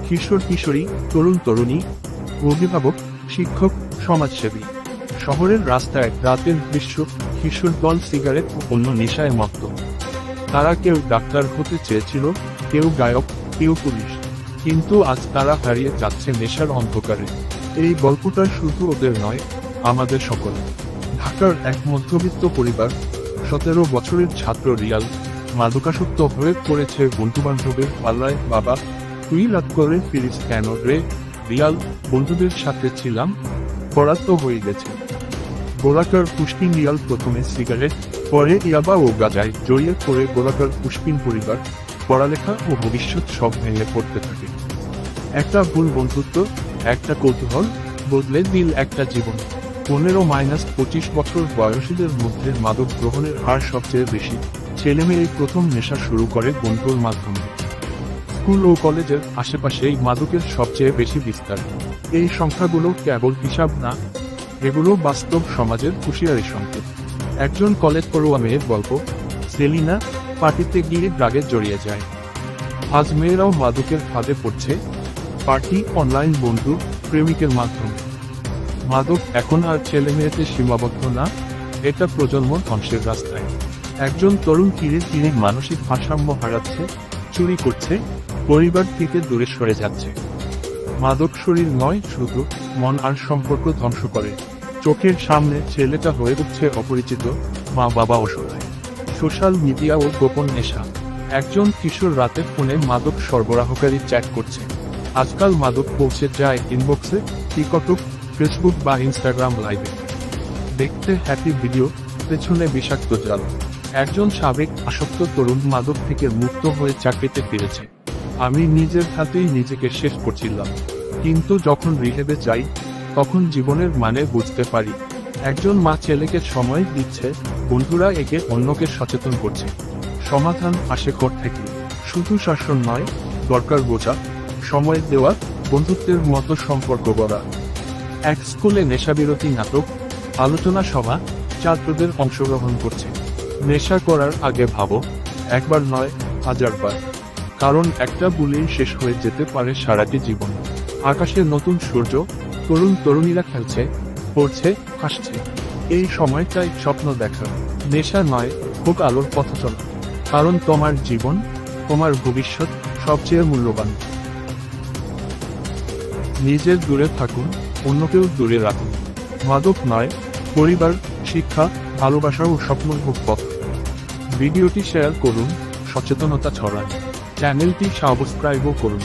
কিশোর কিশোরী, তরুণ তরুণী, অভিভাবক, শিক্ষক, সমাজসেবী। শহরের রাস্তায় রাতের দৃশ্য, কিশোর দল সিগারেট ও অন্য নেশায় মত্ত। তারা কেউ ডাক্তার হতে চেয়েছিল, কেউ গায়ক, কেউ পুলিশ। কিন্তু আজ তারা হারিয়ে যাচ্ছে নেশার অন্ধকারে। এই গল্পটা শুধু ওদের নয়, আমাদের সকল। ঢাকার এক মধ্যবিত্ত পরিবার, 17 বছরের ছাত্র রিয়াল, মাদকাসক্ত হয়ে পড়েছে বন্ধুবান্ধবের পাল্লায়। বাবা, তুই রাত করে ফিরিস কেন রে? রিয়াল, বন্ধুদের সাথে ছিলাম, পরাত্ত হয়ে গেছে। গোলাকার পুষ্পিন। রিয়াল প্রথমে সিগারেট, পরে ইয়াবা ও গাঁজায় জড়িয়ে পড়ে গোলাকার পুষ্পিন পরিবার, পড়ালেখা ও ভবিষ্যৎ সব ভেঙে পড়তে থাকে। একটা ভুল বন্ধুত্ব, একটা কৌতূহল, বদলে দিল একটা জীবন। 15-25 বছর বয়সীদের মধ্যে মাদক গ্রহণের হার সবচেয়ে বেশি। ছেলেমেয়ে প্রথম নেশা শুরু করে বন্ধুর মাধ্যমে। স্কুল ও কলেজের আশেপাশেই মাদকের সবচেয়ে বেশি বিস্তার। এই সংখ্যাগুলো কেবল হিসাব না, এগুলো বাস্তব সমাজের হুঁশিয়ারি সংকেত। একজন কলেজ পড়ুয়া মেয়ের গল্প, সেলিনা, পার্টিতে গিয়ে ড্রাগে জড়িয়ে যায়। আজ মেয়েরাও মাদকের ফাঁদে পড়ছে, পার্টি, অনলাইন বন্ধু, প্রেমিকের মাধ্যমে। মাদক এখন আর ছেলে মেয়েতে সীমাবদ্ধ না, এটা প্রজন্ম ধ্বংসের রাস্তায়। একজন তরুণ ধীরে ধীরে মানসিক ভারসাম্য হারাচ্ছে, চুরি করছে, পরিবার থেকে দূরে সরে যাচ্ছে। মাদক শরীর নয়, শুধু মন আর সম্পর্ক ধ্বংস করে। চোখের সামনে ছেলেটা হয়ে উঠছে অপরিচিত, মা বাবা অসহায়। সোশ্যাল মিডিয়া ও গোপন নেশা। একজন কিশোর রাতে ফোনে মাদক সরবরাহকারী চ্যাট করছে। আজকাল মাদক পৌঁছে যায় ইনবক্সে, টিকটক, ফেসবুক বা ইনস্টাগ্রাম লাইভে। দেখতে হ্যাপি ভিডিও, পেছনে বিষাক্ত জাল। একজন সাবেক আসক্ত তরুণ মাদক থেকে মুক্ত হয়ে চাকরিতে ফিরেছে। আমি নিজের হাতেই নিজেকে শেষ করছিলাম, কিন্তু যখন রিহেবে যাই, তখন জীবনের মানে বুঝতে পারি। একজন মা ছেলেকে সময় দিচ্ছে, বন্ধুরা একে অন্যকে সচেতন করছে। সমাধান আসে কোথা থেকে? শুধু শাসন নয়, দরকার বোঝা, সময় দেওয়া, বন্ধুত্বের মতো সম্পর্ক গড়া। এক স্কুলে নেশাবিরতি নাটক, আলোচনা সভা, ছাত্রদের অংশগ্রহণ করছে। নেশা করার আগে ভাবো, একবার নয়, 1000 বার। কারণ একটা ভুলেই শেষ হয়ে যেতে পারে সারাটি জীবন। আকাশে নতুন সূর্য, তরুণ তরুণীরা খেলছে, পড়ছে, হাসছে। এই সময়টাই স্বপ্ন দেখা। নেশা নয়, হোক আলোর পথ চলা। কারণ তোমার জীবন, তোমার ভবিষ্যৎ সবচেয়ে মূল্যবান। নিজের দূরে থাকুন, অন্যকেও দূরে রাখুন। মাদক নয়, পরিবার, শিক্ষা, ভালোবাসা ও স্বপ্ন হোক পথ। ভিডিওটি শেয়ার করুন, সচেতনতা ছড়ান। চ্যানেলটি সাবস্ক্রাইবও করুন।